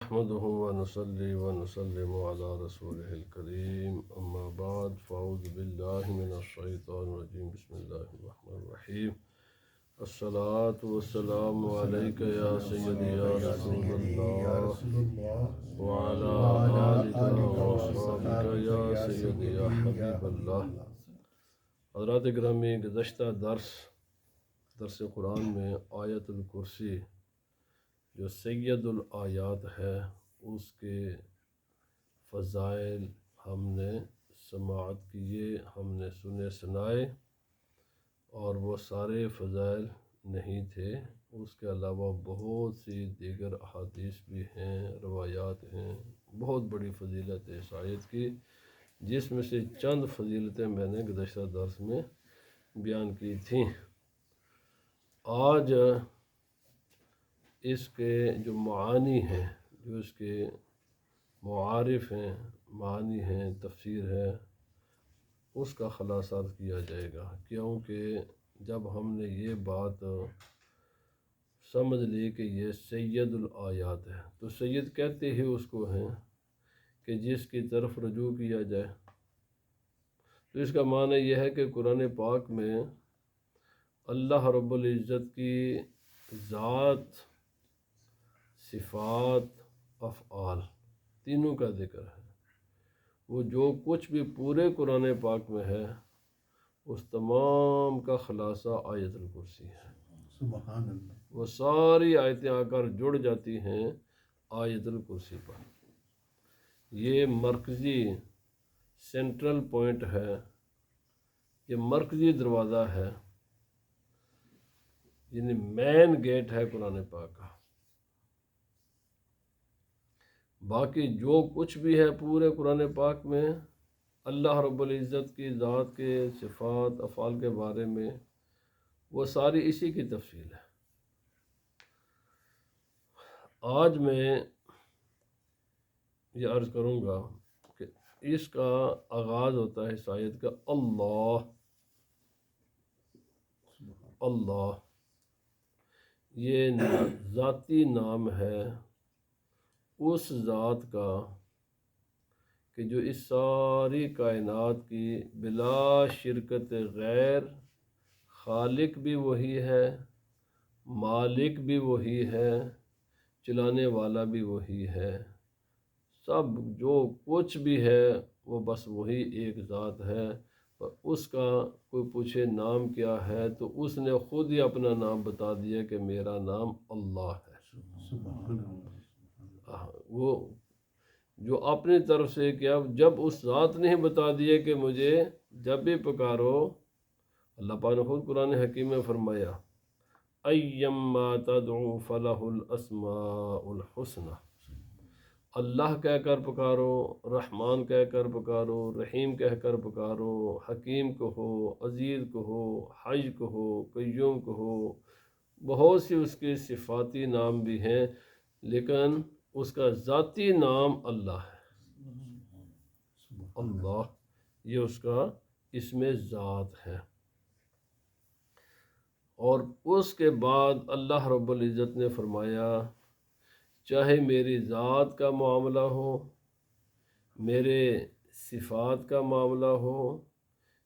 نحمده ونصلي ونسلم على رسوله الكريم أما بعد فأعوذ بالله من الشيطان الرجيم بسم الله الرحمن الرحيم الصلاة والسلام عليك يا سيدي يا رسول الله وعلى آلك وأصحابك يا سيدي يا حبيب الله. حضرات گرامی، گزشتہ درس قرآن میں آیت الکرسی جو سید الآیات ہے اس کے فضائل ہم نے سماعت کیے، ہم نے سنے سنائے، اور وہ سارے فضائل نہیں تھے، اس کے علاوہ بہت سی دیگر احادیث بھی ہیں، روایات ہیں، بہت بڑی فضیلت ہے اس آیت کی، جس میں سے چند فضیلتیں میں نے گزشتہ درس میں بیان کی تھیں۔ آج اس کے جو معانی ہیں، جو اس کے معارف ہیں، معانی ہیں، تفسیر ہے، اس کا خلاصہ کیا جائے گا، کیونکہ جب ہم نے یہ بات سمجھ لی کہ یہ سید الآیات ہے، تو سید کہتے ہی اس کو ہیں کہ جس کی طرف رجوع کیا جائے، تو اس کا معنی یہ ہے کہ قرآن پاک میں اللہ رب العزت کی ذات، صفات، افعال تینوں کا ذکر ہے۔ وہ جو کچھ بھی پورے قرآن پاک میں ہے اس تمام کا خلاصہ آیت الکرسی ہے۔ سبحان اللہ۔ وہ ساری آیتیں آ کر جڑ جاتی ہیں آیت الکرسی پر۔ یہ مرکزی سینٹرل پوائنٹ ہے، یہ مرکزی دروازہ ہے، یعنی مین گیٹ ہے قرآن پاک کا۔ باقی جو کچھ بھی ہے پورے قرآن پاک میں اللہ رب العزت کی ذات کے صفات، افعال کے بارے میں، وہ ساری اسی کی تفصیل ہے۔ آج میں یہ عرض کروں گا کہ اس کا آغاز ہوتا ہے اس آیت کا اللہ، اللہ یہ ذاتی نام ہے اس ذات کا کہ جو اس ساری کائنات کی بلا شرکت غیر خالق بھی وہی ہے، مالک بھی وہی ہے، چلانے والا بھی وہی ہے، سب جو کچھ بھی ہے وہ بس وہی ایک ذات ہے۔ اور اس کا کوئی پوچھے نام کیا ہے تو اس نے خود ہی اپنا نام بتا دیا کہ میرا نام اللہ ہے۔ وہ جو اپنی طرف سے کیا، جب اس ذات نے بتا دیا کہ مجھے جب بھی پکارو، اللہ پاک نے خود قرآن حکیم میں فرمایا ایما تدعو فلہ الاسماء الحسنی، اللہ کہہ کر پکارو، رحمان کہہ کر پکارو، رحیم کہہ کر پکارو، حکیم کہو، عزیز کہو، حی کہو، قیوم کہو، بہت سی اس کے صفاتی نام بھی ہیں، لیکن اس کا ذاتی نام اللہ ہے۔ اللہ یہ اس کا اسم ذات ہے۔ اور اس کے بعد اللہ رب العزت نے فرمایا چاہے میری ذات کا معاملہ ہو، میرے صفات کا معاملہ ہو،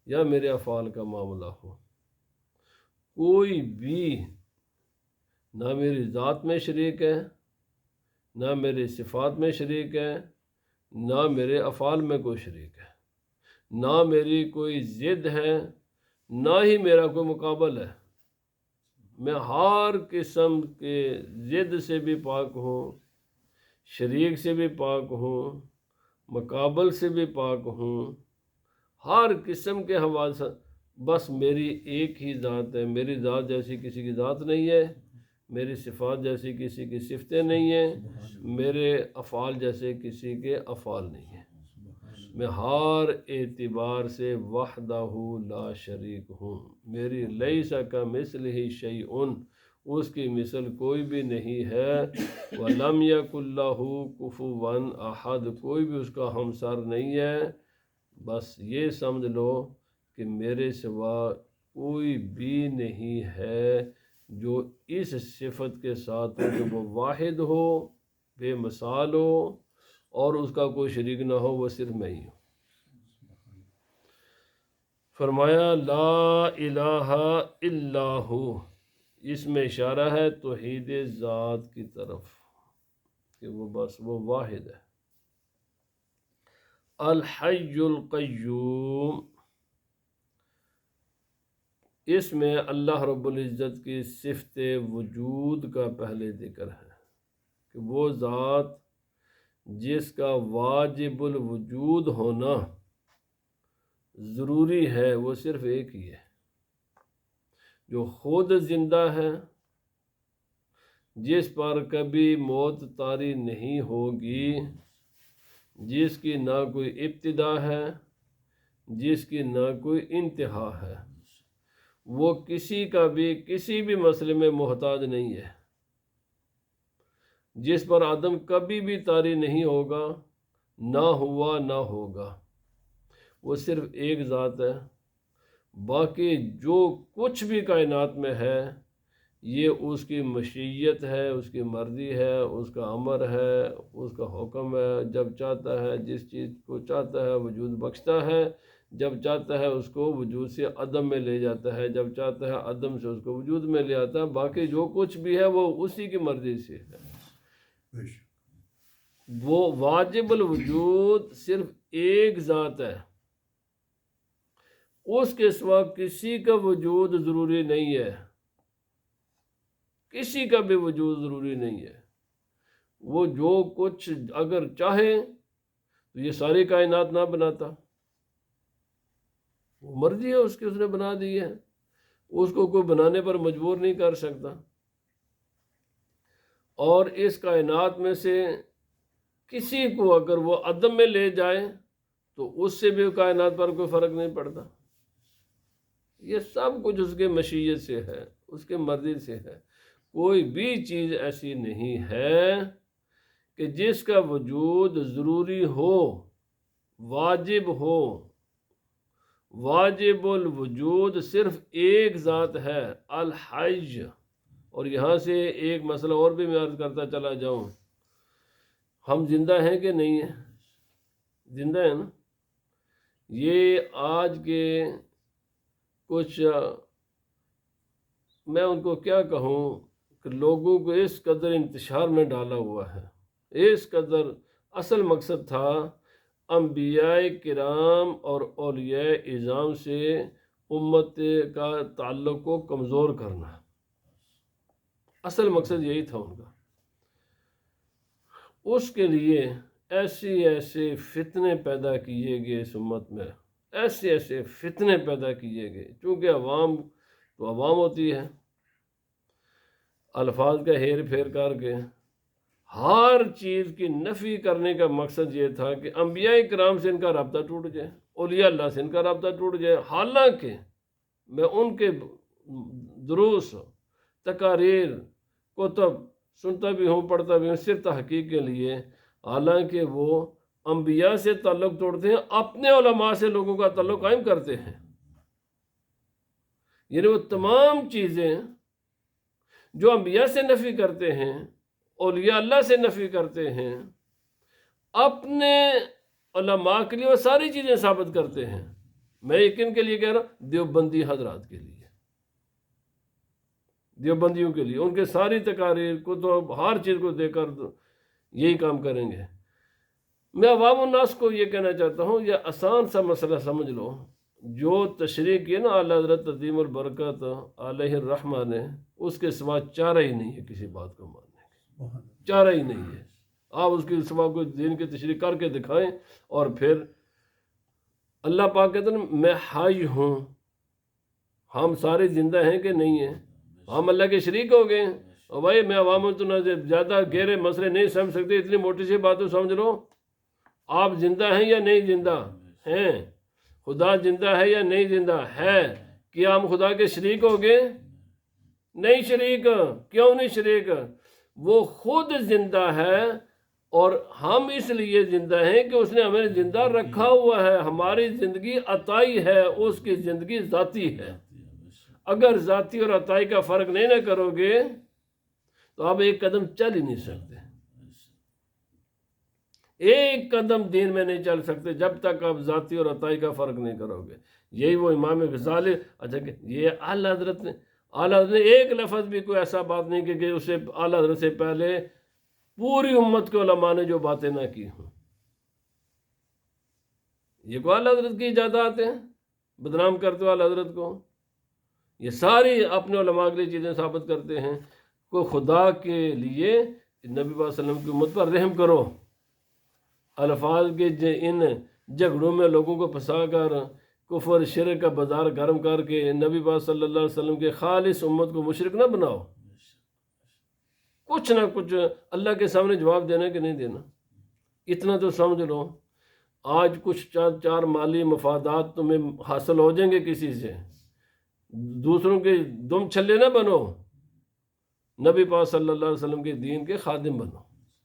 یا میرے افعال کا معاملہ ہو، کوئی بھی نہ میری ذات میں شریک ہے، نہ میری صفات میں شریک ہے، نہ میرے افعال میں کوئی شریک ہے، نہ میری کوئی ضد ہے، نہ ہی میرا کوئی مقابل ہے۔ میں ہر قسم کے ضد سے بھی پاک ہوں، شریک سے بھی پاک ہوں، مقابل سے بھی پاک ہوں، ہر قسم کے حوالے سے بس میری ایک ہی ذات ہے۔ میری ذات جیسی کسی کی ذات نہیں ہے، میری صفات جیسی کسی کی صفتیں نہیں ہیں، میرے افعال جیسے کسی کے افعال نہیں ہیں۔ میں ہر اعتبار سے وحدہ لا شریک ہوں، میری لیس کمثلہ شیء، اس کی مثل کوئی بھی نہیں ہے، وَلَمْ يَكُنْ لَهُ كُفُوًا أَحَدٌ، کوئی بھی اس کا ہمسر نہیں ہے۔ بس یہ سمجھ لو کہ میرے سوا کوئی بھی نہیں ہے جو اس صفت کے ساتھ ہو کہ وہ واحد ہو، بے مثال ہو اور اس کا کوئی شریک نہ ہو، وہ صرف میں ہی ہوں۔ فرمایا لا الہ الا ہو، اس میں اشارہ ہے توحید ذات کی طرف کہ وہ بس وہ واحد ہے۔ الحی القیوم، اس میں اللہ رب العزت کی صفت وجود کا پہلے ذکر ہے کہ وہ ذات جس کا واجب الوجود ہونا ضروری ہے، وہ صرف ایک ہی ہے، جو خود زندہ ہے، جس پر کبھی موت طاری نہیں ہوگی، جس کی نہ کوئی ابتدا ہے، جس کی نہ کوئی انتہا ہے، وہ کسی کا بھی کسی بھی مسئلے میں محتاج نہیں ہے، جس پر عدم کبھی بھی طاری نہیں ہوگا، نہ ہوا نہ ہوگا، وہ صرف ایک ذات ہے۔ باقی جو کچھ بھی کائنات میں ہے یہ اس کی مشیت ہے، اس کی مرضی ہے، اس کا امر ہے، اس کا حکم ہے، جب چاہتا ہے جس چیز کو چاہتا ہے وجود بخشتا ہے، جب چاہتا ہے اس کو وجود سے عدم میں لے جاتا ہے، جب چاہتا ہے عدم سے اس کو وجود میں لے آتا ہے۔ باقی جو کچھ بھی ہے وہ اسی کی مرضی سے ہے۔ وہ واجب الوجود صرف ایک ذات ہے، اس کے سوا کسی کا وجود ضروری نہیں ہے، کسی کا بھی وجود ضروری نہیں ہے۔ وہ جو کچھ اگر چاہے تو یہ ساری کائنات نہ بناتا، وہ مرضی ہے اس کی، اس نے بنا دی ہے، اس کو کوئی بنانے پر مجبور نہیں کر سکتا۔ اور اس کائنات میں سے کسی کو اگر وہ عدم میں لے جائے تو اس سے بھی کائنات پر کوئی فرق نہیں پڑتا۔ یہ سب کچھ اس کے مشیت سے ہے، اس کے مرضی سے ہے۔ کوئی بھی چیز ایسی نہیں ہے کہ جس کا وجود ضروری ہو، واجب ہو۔ واجب الوجود صرف ایک ذات ہے، الحی۔ اور یہاں سے ایک مسئلہ اور بھی میں عرض کرتا چلا جاؤں، ہم زندہ ہیں کہ نہیں ہیں؟ زندہ ہیں نا۔ یہ آج کے کچھ میں ان کو کیا کہوں کہ لوگوں کو اس قدر انتشار میں ڈالا ہوا ہے، اس قدر اصل مقصد تھا انبیاء کرام اور اولیاء اعظام سے امت کا تعلق کو کمزور کرنا، اصل مقصد یہی تھا ان کا۔ اس کے لیے ایسے فتنے پیدا کیے گئے اس امت میں، ایسے فتنے پیدا کیے گئے، چونکہ عوام تو عوام ہوتی ہے، الفاظ کا ہیر پھیر کر کے ہر چیز کی نفی کرنے کا مقصد یہ تھا کہ انبیاء کرام سے ان کا رابطہ ٹوٹ جائے، اولیاء اللہ سے ان کا رابطہ ٹوٹ جائے۔ حالانکہ میں ان کے دروس، تقاریر، کتب سنتا بھی ہوں، پڑھتا بھی ہوں صرف تحقیق کے لیے، حالانکہ وہ انبیاء سے تعلق توڑتے ہیں، اپنے علماء سے لوگوں کا تعلق قائم کرتے ہیں۔ یعنی وہ تمام چیزیں جو انبیاء سے نفی کرتے ہیں، اولیاء اللہ سے نفی کرتے ہیں، اپنے علماء کے لیے وہ ساری چیزیں ثابت کرتے ہیں۔ میں یقین کے لیے کہہ رہا ہوں، دیوبندی حضرات کے لیے، دیوبندیوں کے لیے، ان کے ساری تقاریر کتب ہر چیز کو دیکھ کر یہی کام کریں گے۔ میں عوام الناس کو یہ کہنا چاہتا ہوں، یہ آسان سا مسئلہ سمجھ لو، جو تشریح کی نا اعلیٰ حضرت عظیم البرکت علیہ الرحمہ نے، اس کے سوا چارہ ہی نہیں ہے کسی بات کو ماننے کی، چارہ ہی نہیں ہے۔ آپ اس کے سوا کوئی دین کی تشریح کر کے دکھائیں، اور پھر اللہ پاک کہتے ہیں میں حی ہوں۔ ہم سارے زندہ ہیں کہ نہیں ہیں؟ ہم اللہ کے شریک ہو گئے ہیں۔ اور بھائی میں عوام تو زیادہ گہرے مسئلے نہیں سمجھ سکتے، اتنی موٹی سی بات تو سمجھ لو، آپ زندہ ہیں یا نہیں زندہ ہیں؟ خدا زندہ ہے یا نہیں زندہ ہے؟ کیا ہم خدا کے شریک ہو گئے؟ نہیں شریک۔ کیوں نہیں شریک؟ وہ خود زندہ ہے، اور ہم اس لیے زندہ ہیں کہ اس نے ہمیں زندہ رکھا ہوا ہے۔ ہماری زندگی عطائی ہے، اس کی زندگی ذاتی ہے۔ اگر ذاتی اور عطائی کا فرق نہیں نہ کرو گے تو آپ ایک قدم چل ہی نہیں سکتے۔ ایک قدم دین میں نہیں چل سکتے جب تک آپ ذاتی اور عطائی کا فرق نہیں کرو گے. یہی وہ امام غزالی، اچھا کہ یہ اعلیٰ حضرت نے ایک لفظ بھی کوئی ایسا بات نہیں کہ اسے اعلیٰ حضرت سے پہلے پوری امت کے علماء نے جو باتیں نہ کی ہوں. یہ کو اعلیٰ حضرت کی ایجادات ہیں، بدنام کرتے ہو اعلیٰ حضرت کو. یہ ساری اپنے علماء کے لیے چیزیں ثابت کرتے ہیں. کو خدا کے لیے نبی پاک صلی اللہ علیہ وسلم کی امت پر رحم کرو. الفاظ کے ان جھگڑوں میں لوگوں کو پھنسا کر کفر شرک کا بازار گرم کر کے نبی پاک صلی اللہ علیہ وسلم کے خالص امت کو مشرک نہ بناؤ. کچھ نہ کچھ اللہ کے سامنے جواب دینا کہ نہیں دینا. اتنا تو سمجھ لو، آج کچھ چار مالی مفادات تمہیں حاصل ہو جائیں گے کسی سے، دوسروں کے دم چھلے نہ بنو، نبی پاک صلی اللہ علیہ وسلم کے دین کے خادم بنو.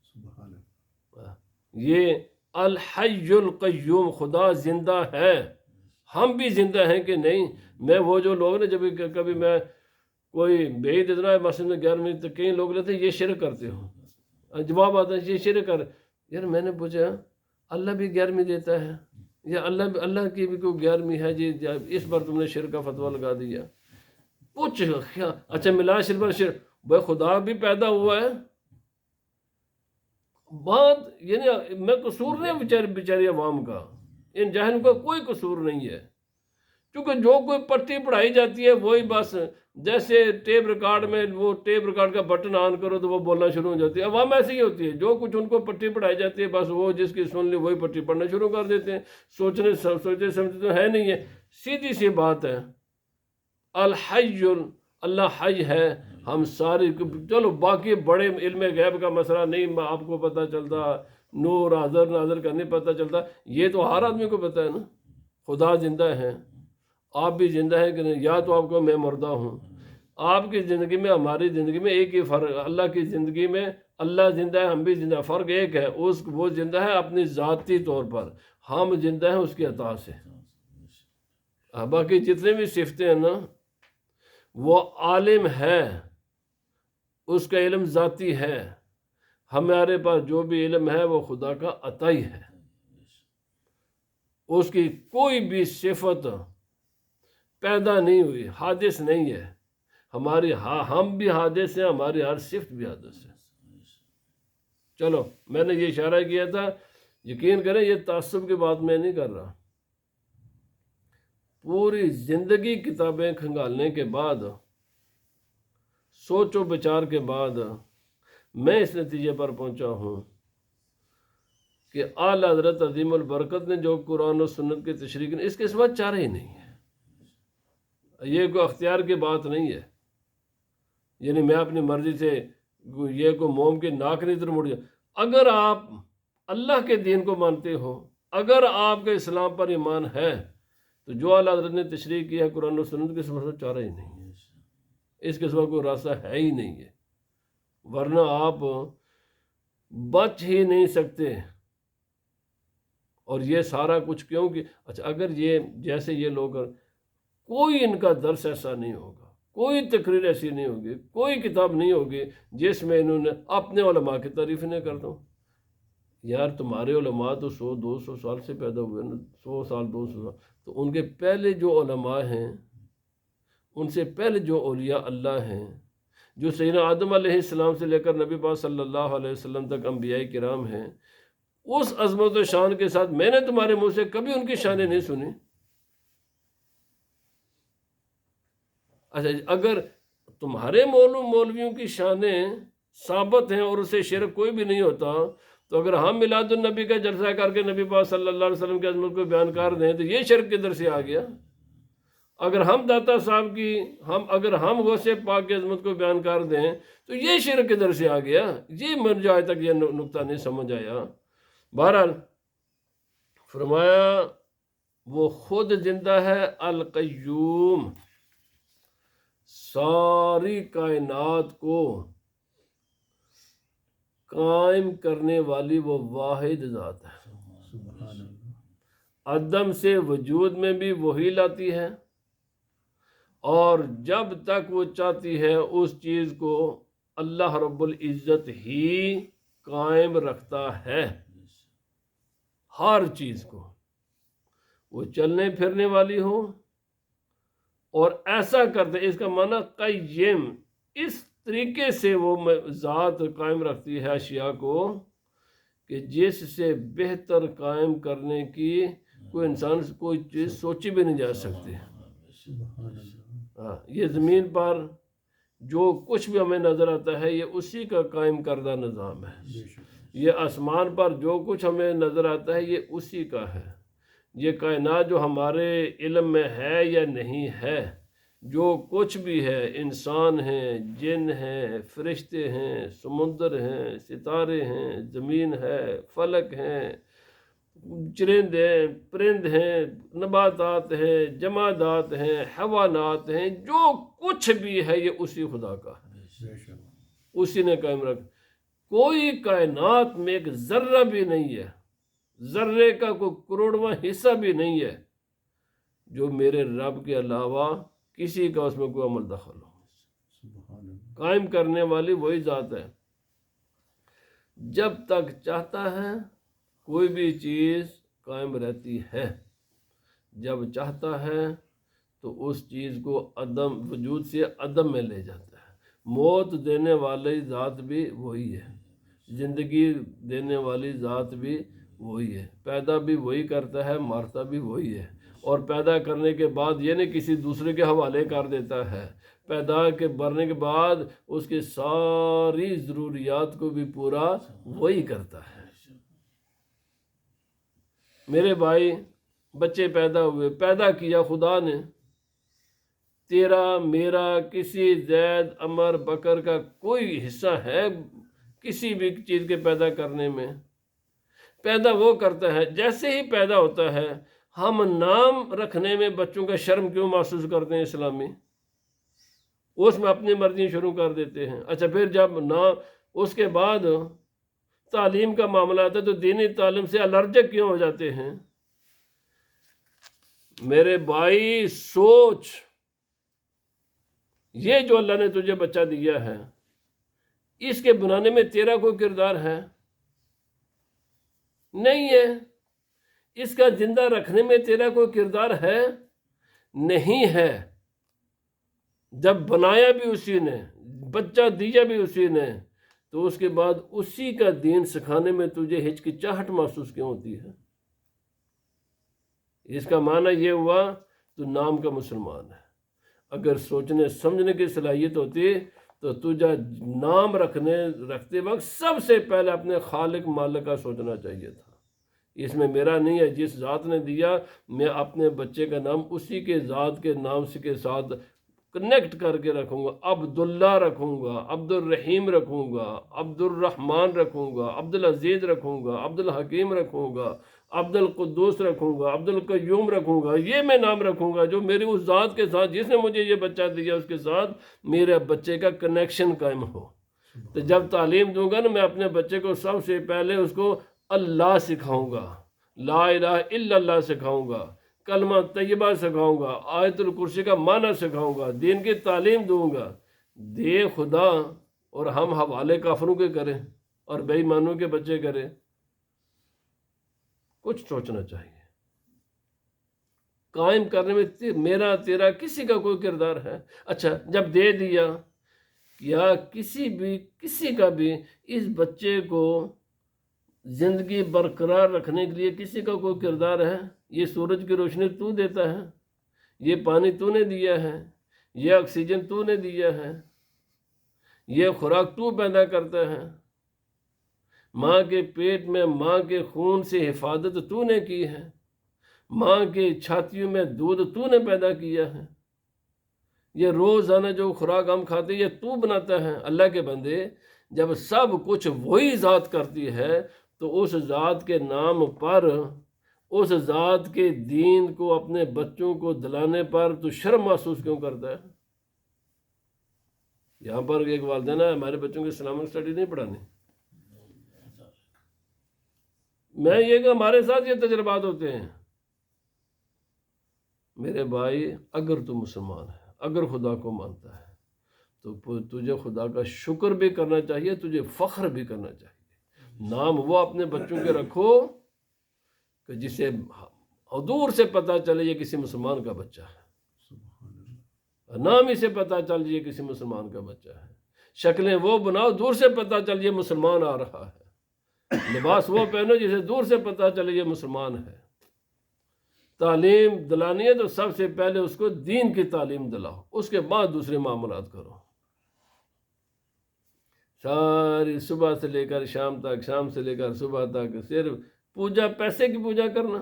سبحان اللہ. یہ الحی القیوم، خدا زندہ ہے. ہم بھی زندہ ہیں کہ نہیں؟ میں وہ جو لوگ نے جب کبھی میں کوئی بھیج دیتا ہے مسجد میں 11 منٹ تو کئی لوگ لیتے ہیں یہ شرک کرتے ہو. جواب آتا ہے یہ شرک کر. یار میں نے پوچھا اللہ بھی 11ویں دیتا ہے یا اللہ کی بھی کوئی 11ویں ہے جی؟ اس بار تم نے شرک کا فتویٰ لگا دیا. کچھ اچھا ملا شرک پر شرک، بھائی خدا بھی پیدا ہوا ہے. بات یعنی میں قصور نہیں بیچاری عوام کا، ان جاہلوں کا کوئی قصور نہیں ہے. کیونکہ جو کوئی پٹی پڑھائی جاتی ہے وہی بس، جیسے ٹیپ ریکارڈ میں وہ ٹیپ ریکارڈ کا بٹن آن کرو تو وہ بولنا شروع ہو جاتی ہے. عوام ایسی ہی ہوتی ہے، جو کچھ ان کو پٹی پڑھائی جاتی ہے بس وہ جس کی سن لی وہی پٹی پڑھنا شروع کر دیتے ہیں. سوچتے سمجھتے تو ہے نہیں ہے. سیدھی سی بات ہے، الحی اللہ حی ہے. ہم ساری چلو باقی بڑے علم غیب کا مسئلہ نہیں آپ کو پتہ چلتا، نور حاضر ناظر کا نہیں پتہ چلتا، یہ تو ہر آدمی کو پتہ ہے نا. خدا زندہ ہے، آپ بھی زندہ ہیں کہ نہیں؟ یا تو آپ کو میں مردہ ہوں. آپ کی زندگی میں ہماری زندگی میں ایک ہی فرق، اللہ کی زندگی میں اللہ زندہ ہے، ہم بھی زندہ. فرق ایک ہے، وہ زندہ ہے اپنی ذاتی طور پر، ہم زندہ ہیں اس کی عطا سے. باقی جتنے بھی صفتیں ہیں نا، وہ عالم ہے، اس کا علم ذاتی ہے. ہمارے پاس جو بھی علم ہے وہ خدا کا عطائی ہے. اس کی کوئی بھی صفت پیدا نہیں ہوئی، حادث نہیں ہے. ہماری ہم بھی حادث ہیں، ہماری ہر صفت بھی حادث ہے. چلو میں نے یہ اشارہ کیا تھا، یقین کریں یہ تعصب کی بات میں نہیں کر رہا. پوری زندگی کتابیں کھنگالنے کے بعد، سوچ و بچار کے بعد میں اس نتیجے پر پہنچا ہوں کہ اعلیٰ حضرت عظیم البرکت نے جو قرآن و سنت کی تشریح کی، اس کے سوا چارہ ہی نہیں ہے. یہ کوئی اختیار کی بات نہیں ہے، یعنی میں اپنی مرضی سے یہ کوئی موم کی ناک نہیں ادھر مڑ جائے. اگر آپ اللہ کے دین کو مانتے ہو، اگر آپ کے اسلام پر ایمان ہے، تو جو اعلیٰ حضرت نے تشریح کی ہے قرآن و سنت کے سوا چارہ ہی نہیں ہے. اس کے سوا کوئی راستہ ہے ہی نہیں ہے، ورنہ آپ بچ ہی نہیں سکتے. اور یہ سارا کچھ کیوں کہ اچھا اگر یہ جیسے یہ لوگ، کوئی ان کا درس ایسا نہیں ہوگا، کوئی تقریر ایسی نہیں ہوگی، کوئی کتاب نہیں ہوگی جس میں انہوں نے اپنے علماء کی تعریف نہیں کر دو. یار تمہارے علماء تو 100-200 سال سے پیدا ہوئے نا، 100 سال 200 سال، تو ان کے پہلے جو علماء ہیں، ان سے پہلے جو اولیاء اللہ ہیں، جو سیدنا آدم علیہ السلام سے لے کر نبی پاک صلی اللہ علیہ وسلم تک انبیاء کرام ہیں، اس عظمت و شان کے ساتھ میں نے تمہارے منہ سے کبھی ان کی شانیں نہیں سنی. اچھا اگر تمہارے مولویوں کی شانیں ثابت ہیں اور اسے شرک کوئی بھی نہیں ہوتا، تو اگر ہم میلاد النبی کا جلسہ کر کے نبی پاک صلی اللہ علیہ وسلم کی عظمت کو بیان کر دیں تو یہ شرک کدھر سے آ گیا؟ اگر ہم داتا صاحب کی اگر ہم غوث پاک کی عظمت کو بیان کر دیں تو یہ شرک کدھر سے آ گیا؟ یہ مجھے آج تک یہ نقطہ نہیں سمجھ آیا. بہرحال فرمایا وہ خود زندہ ہے، القیوم، ساری کائنات کو قائم کرنے والی وہ واحد ذات ہے. سبحان اللہ. عدم سے وجود میں بھی وہی لاتی ہے، اور جب تک وہ چاہتی ہے اس چیز کو اللہ رب العزت ہی قائم رکھتا ہے. ہر چیز کو، وہ چلنے پھرنے والی ہو اور ایسا کرتے، اس کا معنی قیم، اس طریقے سے وہ ذات قائم رکھتی ہے اشیاء کو کہ جس سے بہتر قائم کرنے کی کوئی انسان کوئی چیز سوچی بھی نہیں جا سکتی۔ سبحان اللہ۔ ہاں، یہ زمین پر جو کچھ بھی ہمیں نظر آتا ہے یہ اسی کا قائم کردہ نظام ہے۔ بے شک۔ یہ آسمان پر جو کچھ ہمیں نظر آتا ہے یہ اسی کا ہے۔ یہ کائنات جو ہمارے علم میں ہے یا نہیں ہے، جو کچھ بھی ہے، انسان ہیں، جن ہیں، فرشتے ہیں، سمندر ہیں، ستارے ہیں، زمین ہے، فلک ہیں، چرند ہیں، پرند ہیں، نباتات ہیں، جمادات ہیں، حیوانات ہیں، جو کچھ بھی ہے یہ اسی خدا کا ہے، بے شک۔ اسی نے قائم رکھ۔ کوئی کائنات میں ایک ذرہ بھی نہیں ہے، ذرے کا کوئی کروڑواں حصہ بھی نہیں ہے جو میرے رب کے علاوہ کسی کا اس میں کوئی عمل دخل ہو۔ سبحان اللہ۔ قائم کرنے والی وہی ذات ہے۔ جب تک چاہتا ہے کوئی بھی چیز قائم رہتی ہے، جب چاہتا ہے تو اس چیز کو عدم وجود سے عدم میں لے جاتا ہے۔ موت دینے والی ذات بھی وہی ہے، زندگی دینے والی ذات بھی وہی ہے، پیدا بھی وہی کرتا ہے، مارتا بھی وہی ہے، اور پیدا کرنے کے بعد یہ نہیں کسی دوسرے کے حوالے کر دیتا ہے، پیدا کے برنے کے بعد اس کی ساری ضروریات کو بھی پورا وہی کرتا ہے۔ میرے بھائی، بچے پیدا ہوئے، پیدا کیا خدا نے، تیرا میرا کسی زید عمر بکر کا کوئی حصہ ہے کسی بھی چیز کے پیدا کرنے میں؟ پیدا وہ کرتا ہے۔ جیسے ہی پیدا ہوتا ہے ہم نام رکھنے میں بچوں کا شرم کیوں محسوس کرتے ہیں اسلامی؟ اس میں اپنی مرضی شروع کر دیتے ہیں۔ اچھا، پھر جب اس کے بعد تعلیم کا معاملہ آتا ہے تو دینی تعلیم سے الرجک کیوں ہو جاتے ہیں؟ میرے بھائی سوچ، یہ جو اللہ نے تجھے بچہ دیا ہے اس کے بنانے میں تیرا کوئی کردار ہے؟ نہیں ہے۔ اس کا زندہ رکھنے میں تیرا کوئی کردار ہے؟ نہیں ہے۔ جب بنایا بھی اسی نے، بچہ دیا بھی اسی نے، تو اس کے بعد اسی کا دین سکھانے میں تجھے ہچکچاہٹ محسوس کیوں ہوتی ہے؟ اس کا معنی یہ ہوا تو نام کا مسلمان ہے۔ اگر سوچنے سمجھنے کی صلاحیت ہوتی تو تجھے نام رکھتے وقت سب سے پہلے اپنے خالق مالک کا سوچنا چاہیے تھا۔ اس میں میرا نہیں ہے، جس ذات نے دیا میں اپنے بچے کا نام اسی کے ذات کے نام کے ساتھ کنیکٹ کر کے رکھوں گا۔ عبداللہ رکھوں گا، عبد الرحیم رکھوں گا، عبد الرحمن رکھوں گا، عبد العزیز رکھوں گا، عبد الحکیم رکھوں گا، عبد القدوس رکھوں گا، عبد القیوم رکھوں گا۔ یہ میں نام رکھوں گا جو میری اس ذات کے ساتھ، جس نے مجھے یہ بچہ دیا اس کے ساتھ میرے بچے کا کنیکشن قائم ہو۔ تو جب تعلیم دوں گا نا، میں اپنے بچے کو سب سے پہلے اس کو اللہ سکھاؤں گا، لا الہ الا اللہ سکھاؤں گا، کلمہ طیبہ سکھاؤں گا، آیت الکرسی کا معنی سکھاؤں گا، دین کی تعلیم دوں گا۔ دے خدا اور ہم حوالے کافروں کے کریں اور بے ایمانوں کے بچے کریں؟ کچھ سوچنا چاہیے۔ قائم کرنے میں میرا تیرا کسی کا کوئی کردار ہے؟ اچھا، جب دے دیا، یا کسی کا بھی اس بچے کو زندگی برقرار رکھنے کے لیے کسی کا کوئی کردار ہے؟ یہ سورج کی روشنی تو دیتا ہے، یہ پانی تو نے دیا ہے، یہ آکسیجن تو نے دیا ہے، یہ خوراک تو پیدا کرتا ہے، ماں کے پیٹ میں ماں کے خون سے حفاظت تو نے کی ہے، ماں کے چھاتیوں میں دودھ تو نے پیدا کیا ہے، یہ روزانہ جو خوراک ہم کھاتے یہ تو بناتا ہے۔ اللہ کے بندے، جب سب کچھ وہی ذات کرتی ہے تو اس ذات کے نام پر، اس ذات کے دین کو اپنے بچوں کو دلانے پر تو شرم محسوس کیوں کرتا ہے؟ یہاں پر ایک والدین ہے، ہمارے بچوں کو اسلامک اسٹڈی نہیں پڑھانی۔ میں یہ کہ ہمارے ساتھ یہ تجربات ہوتے ہیں۔ میرے بھائی، اگر تو مسلمان ہے، اگر خدا کو مانتا ہے تو تجھے خدا کا شکر بھی کرنا چاہیے، تجھے فخر بھی کرنا چاہیے۔ نام وہ اپنے بچوں کے رکھو کہ جسے دور سے پتہ چلے یہ کسی مسلمان کا بچہ ہے، نام ہی سے پتہ چل یہ کسی مسلمان کا بچہ ہے، شکلیں وہ بناؤ دور سے پتہ چل یہ مسلمان آ رہا ہے، لباس وہ پہنو جسے دور سے پتہ چلے یہ مسلمان ہے۔ تعلیم دلانی ہے تو سب سے پہلے اس کو دین کی تعلیم دلاؤ، اس کے بعد دوسرے معاملات کرو۔ ساری صبح سے لے کر شام تک، شام سے لے کر صبح تک صرف پوجا، پیسے کی پوجا کرنا،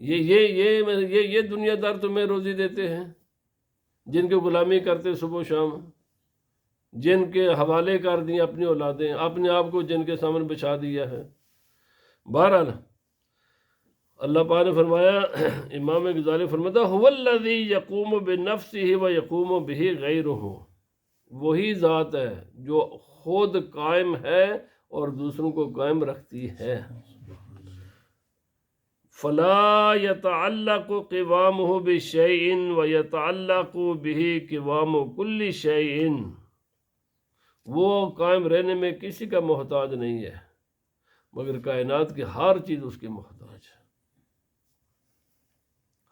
یہ دنیا دار تمہیں روزی دیتے ہیں، جن کی غلامی کرتے صبح و شام، جن کے حوالے کر دیں اپنی اولادیں، اپنے آپ کو جن کے سامنے بچھا دیا ہے۔ بہرحال اللہ پاک نے فرمایا، امام غزالی فرماتا هو الذی یقوم بنفسہ و یقوم بہ غیرہ، وہی ذات ہے جو خود قائم ہے اور دوسروں کو قائم رکھتی ہے۔ فلا يتعلق قوامه بشيء ويتعلق به قوام كل شيء، وہ قائم رہنے میں کسی کا محتاج نہیں ہے مگر کائنات کی ہر چیز اس کی محتاج ہے،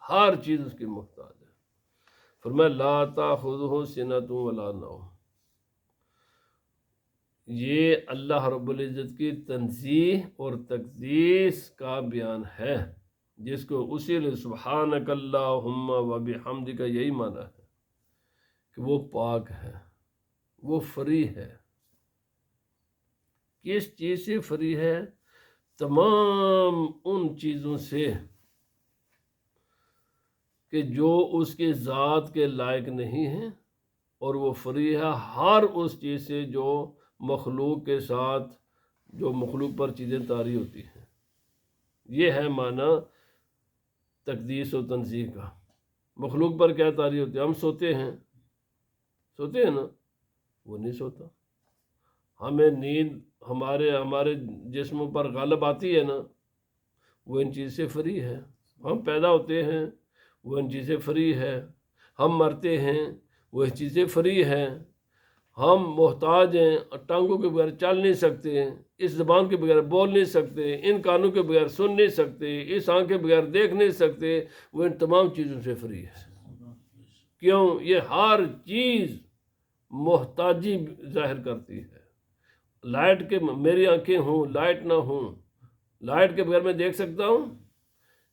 ہر چیز اس کی محتاج ہے۔ فرمایا لا تاخذہ سنۃ ولا نوم، یہ اللہ رب العزت کی تنزیہ اور تقدیس کا بیان ہے، جس کو اسی لیے سبحانک اللہم و بحمدک یہی معنی ہے کہ وہ پاک ہے، وہ فری ہے۔ کس چیز سے فری ہے؟ تمام ان چیزوں سے کہ جو اس کے ذات کے لائق نہیں ہیں، اور وہ فری ہے ہر اس چیز سے جو مخلوق کے ساتھ، جو مخلوق پر چیزیں طاری ہوتی ہیں۔ یہ ہے معنی تقدیس و تنزیہ کا۔ مخلوق پر کیا طاری ہوتی ہے؟ ہم سوتے ہیں نا، وہ نہیں سوتا۔ ہمیں نیند ہمارے جسموں پر غالب آتی ہے نا، وہ ان چیز سے فری ہے۔ ہم پیدا ہوتے ہیں، وہ ان چیزیں فری ہے۔ ہم مرتے ہیں، وہ اس چیزیں فری ہیں۔ ہم محتاج ہیں، ٹانگوں کے بغیر چل نہیں سکتے، اس زبان کے بغیر بول نہیں سکتے، ان کانوں کے بغیر سن نہیں سکتے، اس آنکھ کے بغیر دیکھ نہیں سکتے، وہ ان تمام چیزوں سے فری ہے۔ کیوں؟ یہ ہر چیز محتاجی ظاہر کرتی ہے۔ لائٹ کے میری آنکھیں ہوں، لائٹ نہ ہوں، لائٹ کے بغیر میں دیکھ سکتا ہوں؟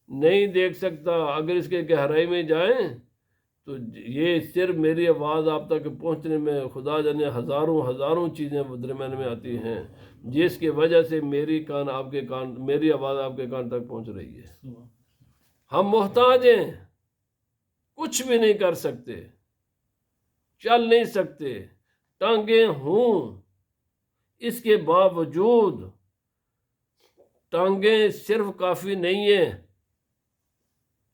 نہیں دیکھ سکتا۔ اگر اس کے گہرائی میں جائیں تو یہ صرف میری آواز آپ تک پہنچنے میں خدا جانے ہزاروں چیزیں درمیان میں آتی ہیں، جس کی وجہ سے میری آواز آپ کے کان تک پہنچ رہی ہے۔ ہم محتاج ہیں، کچھ بھی نہیں کر سکتے، چل نہیں سکتے، ٹانگیں ہوں، اس کے باوجود ٹانگیں صرف کافی نہیں ہیں۔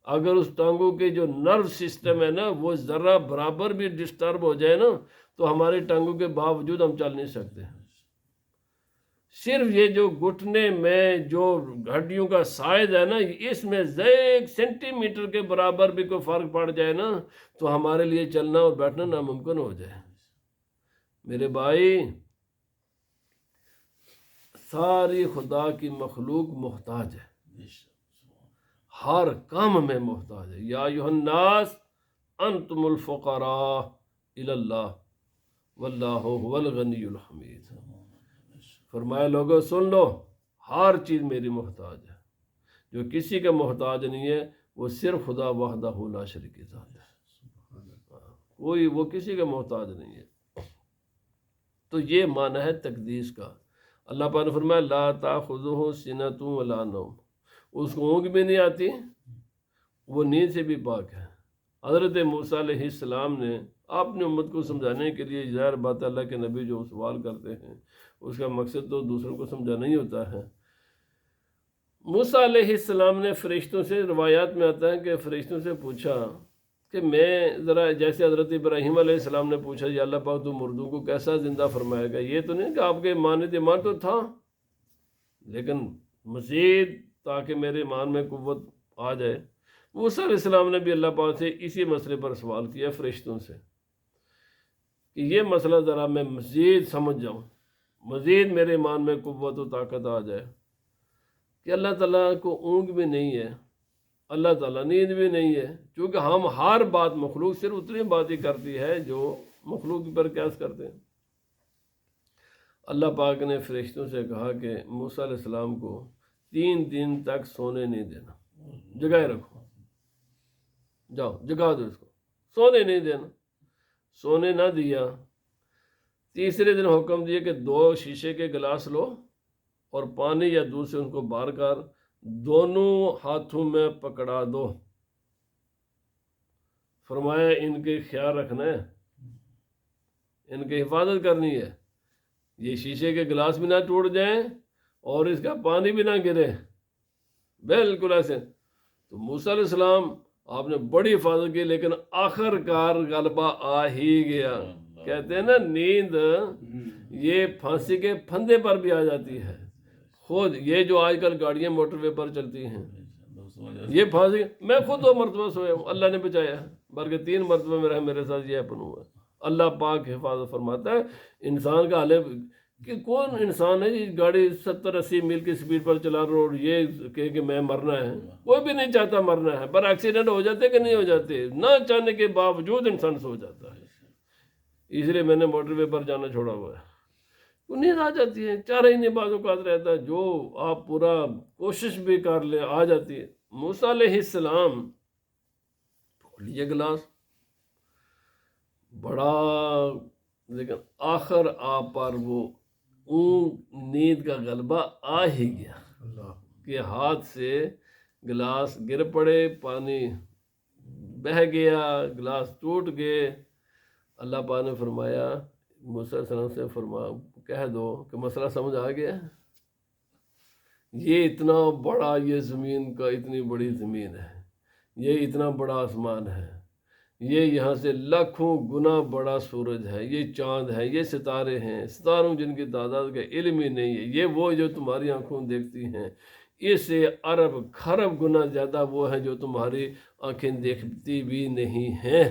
اگر اس ٹانگوں کے جو نرو سسٹم ہے نا وہ ذرہ برابر بھی ڈسٹرب ہو جائے نا تو ہمارے ٹانگوں کے باوجود ہم چل نہیں سکتے۔ صرف یہ جو گھٹنے میں جو ہڈیوں کا سائز ہے نا، اس میں 1 سینٹی میٹر کے برابر بھی کوئی فرق پڑ جائے نا تو ہمارے لیے چلنا اور بیٹھنا ناممکن ہو جائے۔ میرے بھائی، ساری خدا کی مخلوق محتاج ہے، ہر کام میں محتاج ہے۔ یا ایھا الناس انتم الفقراء الی اللہ واللہ هو الغنی الحمید۔ فرمایا لوگوں سن لو، ہر چیز میری محتاج ہے، جو کسی کا محتاج نہیں ہے وہ صرف خدا وحدہ لا شریک ذات ہے، وہ کسی کا محتاج نہیں ہے۔ تو یہ معنی ہے تقدیس کا۔ اللہ پاک نے فرمایا لا تاخذہ سنۃ ولا نوم، اس کو اونگ بھی نہیں آتی، وہ نیند سے بھی پاک ہے۔ حضرت موسیٰ علیہ السلام نے اپنی امت کو سمجھانے کے لیے، ظاہر بات اللہ کے نبی جو سوال کرتے ہیں اس کا مقصد تو دوسروں کو سمجھانا ہی ہوتا ہے۔ موسیٰ علیہ السلام نے فرشتوں سے، روایات میں آتا ہے کہ فرشتوں سے پوچھا کہ میں ذرا، جیسے حضرت ابراہیم علیہ السلام نے پوچھا یا اللہ پاک تو مردوں کو کیسا زندہ فرمائے گا، یہ تو نہیں کہ آپ کے ایمان تو تھا، لیکن مزید تاکہ میرے ایمان میں قوت آ جائے۔ موسیٰ علیہ السلام نے بھی اللہ پاک سے اسی مسئلے پر سوال کیا فرشتوں سے کہ یہ مسئلہ ذرا میں مزید سمجھ جاؤں، مزید میرے ایمان میں قوت و طاقت آ جائے۔ کہ اللہ تعالیٰ کو اونگ بھی نہیں ہے، اللہ تعالیٰ نیند بھی نہیں ہے، چونکہ ہم ہر بات مخلوق صرف اتنی بات ہی کرتی ہے جو مخلوق پر قیاس کرتے ہیں۔ اللہ پاک نے فرشتوں سے کہا کہ موسیٰ علیہ السلام کو 3 دن تک سونے نہیں دینا، جگائے رکھو، جاؤ جگا دو اس کو، سونے نہیں دینا۔ سونے نہ دیا۔ تیسرے دن حکم دیا کہ 2 شیشے کے گلاس لو اور پانی یا دودھ سے ان کو بار کر دونوں ہاتھوں میں پکڑا دو۔ فرمایا ان کے خیال رکھنا ہے، ان کی حفاظت کرنی ہے، یہ شیشے کے گلاس بھی نہ ٹوٹ جائیں اور اس کا پانی بھی نہ گرے، بالکل ایسے۔ تو موسیٰ علیہ السلام آپ نے بڑی حفاظت کی، لیکن آخر کار غلبہ آ ہی گیا۔ کہتے ہیں نا نیند یہ پھانسی کے پھندے پر بھی آ جاتی ہے۔ خود یہ جو آج کل گاڑیاں موٹر وے پر چلتی ہیں، یہ پھانسی، میں خود 2 مرتبہ سویا ہوں، اللہ نے بچایا ہے، بلکہ 3 مرتبہ میرے ساتھ یہ اپن ہوا ہے۔ اللہ پاک حفاظت فرماتا ہے۔ انسان کا حال ہے کہ کون انسان ہے جی گاڑی 70-80 میل کی سپیڈ پر چلا رہا اور یہ کہ میں مرنا ہے؟ کوئی بھی نہیں چاہتا مرنا ہے، پر ایکسیڈنٹ ہو جاتے کہ نہیں ہو جاتے، نہ چاہنے کے باوجود انسان سو جاتا ہے۔ اس لیے میں نے موٹر وے پر جانا چھوڑا ہوا ہے۔ نیند آ جاتی ہے، چارہ ہی نہیں بعض اوقات رہتا ہے، جو آپ پورا کوشش بھی کر لیں آ جاتی ہے۔ موسیٰ علیہ السلام لیے گلاس بڑا، لیکن آخر آپ پر وہ نیند کا غلبہ آ ہی گیا کہ ہاتھ سے گلاس گر پڑے، پانی بہہ گیا، گلاس ٹوٹ گئے۔ اللہ پاک نے فرمایا موسیٰ علیہ السلام سے کہہ دو کہ مسئلہ سمجھ آ گیا۔ یہ اتنا بڑا، یہ زمین کا اتنی بڑی زمین ہے، یہ اتنا بڑا آسمان ہے، یہ یہاں سے لاکھوں گنا بڑا سورج ہے، یہ چاند ہے، یہ ستارے ہیں، ستاروں جن کی تعداد کا علم ہی نہیں ہے، یہ وہ جو تمہاری آنکھوں دیکھتی ہیں، اس سے ارب خرب گنا زیادہ وہ ہے جو تمہاری آنکھیں دیکھتی بھی نہیں ہیں۔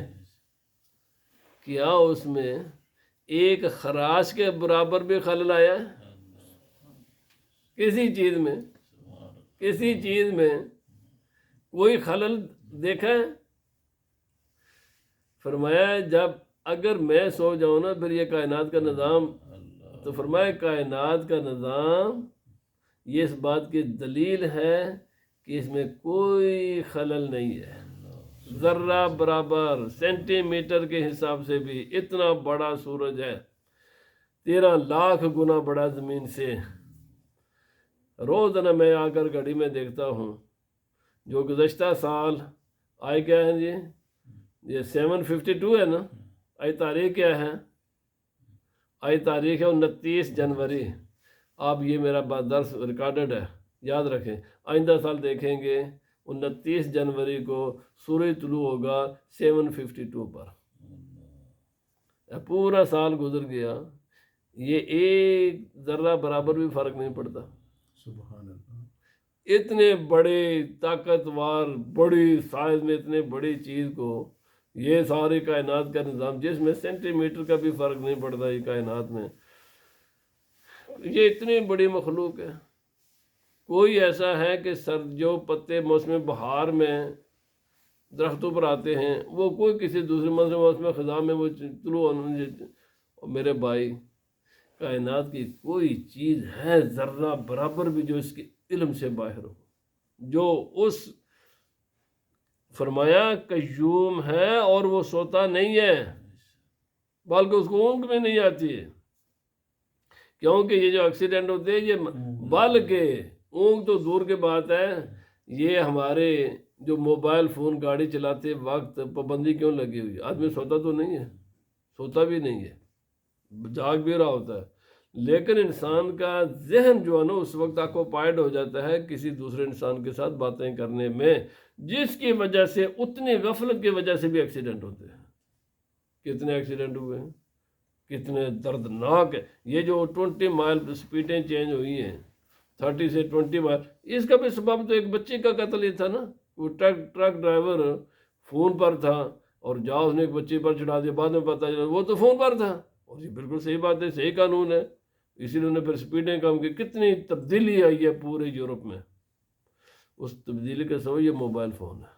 کیا اس میں ایک خراش کے برابر بھی خلل آیا ہے؟ کسی چیز میں کوئی خلل دیکھا ہے؟ فرمایا جب اگر میں سو جاؤں نا پھر یہ کائنات کا نظام، تو فرمایا کائنات کا نظام یہ اس بات کی دلیل ہے کہ اس میں کوئی خلل نہیں ہے، ذرہ برابر، سینٹی میٹر کے حساب سے بھی اتنا بڑا سورج ہے، 13 لاکھ گنا بڑا زمین سے۔ روزانہ میں آ کر گھڑی میں دیکھتا ہوں، جو گزشتہ سال آئے کیا ہے جی، یہ 752 ہے نا، آئی تاریخ کیا ہے؟ آئی تاریخ ہے 29 جنوری۔ آپ یہ میرا درس ریکارڈڈ ہے، یاد رکھیں، آئندہ سال دیکھیں گے 29 جنوری کو سورج طلوع ہوگا 752 پر۔ پورا سال گزر گیا، یہ ایک ذرہ برابر بھی فرق نہیں پڑتا۔ سبحان اللہ۔ اتنے بڑے طاقتور، بڑی سائز میں اتنے بڑی چیز کو، یہ ساری کائنات کا نظام جس میں سینٹی میٹر کا بھی فرق نہیں پڑتا، یہ کائنات میں یہ اتنی بڑی مخلوق ہے۔ کوئی ایسا ہے کہ جو پتے موسم بہار میں درختوں پر آتے ہیں وہ کوئی کسی دوسرے موسم خزاں میں وہ طلوع ہونے، میرے بھائی کائنات کی کوئی چیز ہے ذرہ برابر بھی جو اس کے علم سے باہر ہو، جو اس فرمایا قیوم ہے اور وہ سوتا نہیں ہے، بلکہ اس کو اونگ میں نہیں آتی ہے، کیونکہ یہ جو ایکسیڈنٹ ہوتے ہیں یہ بلکہ اونگ تو دور کے بات ہے، یہ ہمارے جو موبائل فون گاڑی چلاتے وقت پابندی کیوں لگی ہوئی ہے؟ آدمی سوتا تو نہیں ہے، سوتا بھی نہیں ہے، جاگ بھی رہا ہوتا ہے، لیکن انسان کا ذہن جو ہے نا اس وقت آکوپائیڈ ہو جاتا ہے کسی دوسرے انسان کے ساتھ باتیں کرنے میں، جس کی وجہ سے اتنی غفلت کی وجہ سے بھی ایکسیڈنٹ ہوتے ہیں۔ کتنے ایکسیڈنٹ ہوئے ہیں، کتنے دردناک ہے۔ یہ جو 20 مائل سپیڈیں چینج ہوئی ہیں، 30 سے 20 مائل، اس کا بھی سبب تو ایک بچے کا قتل ہی تھا نا۔ وہ ٹرک ڈرائیور فون پر تھا اور اس نے ایک بچے پر چڑھا دیا، بعد میں پتہ چلا وہ تو فون پر تھا، اور یہ بالکل صحیح بات ہے، صحیح قانون ہے، اسی لیے انہوں نے پھر سپیڈیں کم کی۔ کتنی تبدیلی آئی ہے پورے یورپ میں، اس تبدیلی کا سبب یہ موبائل فون ہے۔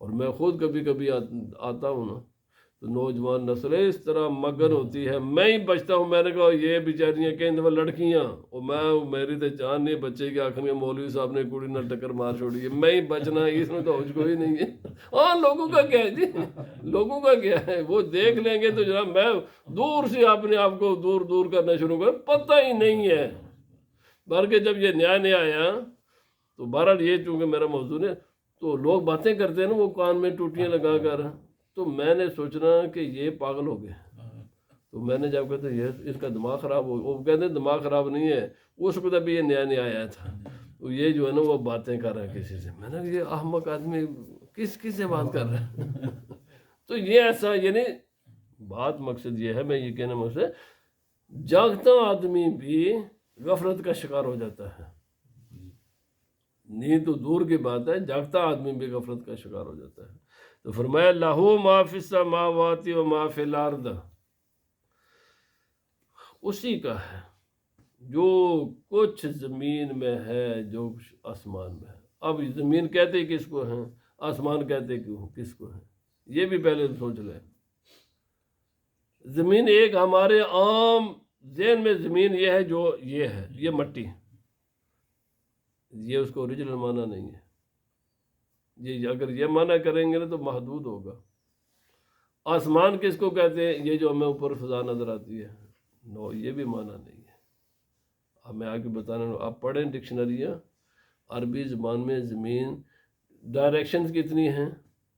اور میں خود کبھی کبھی آتا ہوں نا تو نوجوان نسل اس طرح مگن ہوتی ہے، میں ہی بچتا ہوں، میں نے کہا یہ بیچاریاں کہیں دفعہ لڑکیاں، اور میں میری تو جان نہیں بچے کی آخر میں مولوی صاحب نے کڑی نہ ٹکر مار چھوڑی ہے، میں ہی بچنا، اس میں تو حوج کوئی نہیں ہے۔ ہاں لوگوں کا کیا ہے جی، لوگوں کا کیا ہے، وہ دیکھ لیں گے تو جناب میں دور سے اپنے آپ کو دور دور کرنا شروع کر، پتہ ہی نہیں ہے۔ بلکہ جب یہ نیا نیا آیا تو بہرحال یہ چونکہ میرا موضوع ہے تو لوگ باتیں کرتے ہیں نا وہ کان میں ٹوٹیاں لگا کر، تو میں نے سوچنا کہ یہ پاگل ہو گئے۔ تو میں نے جب کہتے یہ اس کا دماغ خراب ہو، وہ کہتے ہیں دماغ خراب نہیں ہے، اس وقت ابھی یہ نیا نیا آیا تھا، تو یہ جو ہے نا وہ باتیں کر رہا ہے کسی سے، میں نے کہا یہ احمق آدمی کس سے بات کر رہا ہے۔ تو یہ ایسا یعنی بات مقصد یہ ہے، میں یہ کہنا مقصد جاگتا آدمی بھی غفلت کا شکار ہو جاتا ہے، نیند تو دور کی بات ہے، جاگتا آدمی بھی غفلت کا شکار ہو جاتا ہے۔ تو فرمایا لہو ما فی السماوات و ما فی الارض، اسی کا ہے جو کچھ زمین میں ہے جو کچھ آسمان میں ہے۔ اب زمین کہتے کس کو ہیں، آسمان کہتے کیوں کس کو ہیں، یہ بھی پہلے سوچ لیں۔ زمین ایک ہمارے عام ذہن میں زمین یہ ہے جو یہ ہے، یہ مٹی، یہ اس کو اوریجنل معنی نہیں ہے، یہ اگر یہ معنی کریں گے نا تو محدود ہوگا۔ آسمان کس کو کہتے ہیں، یہ جو ہمیں اوپر فضا نظر آتی ہے، نو یہ بھی معنی نہیں ہے۔ اب میں آگے بتانا، آپ پڑھیں ڈکشنریاں، عربی زبان میں زمین ڈائریکشنز کتنی ہیں،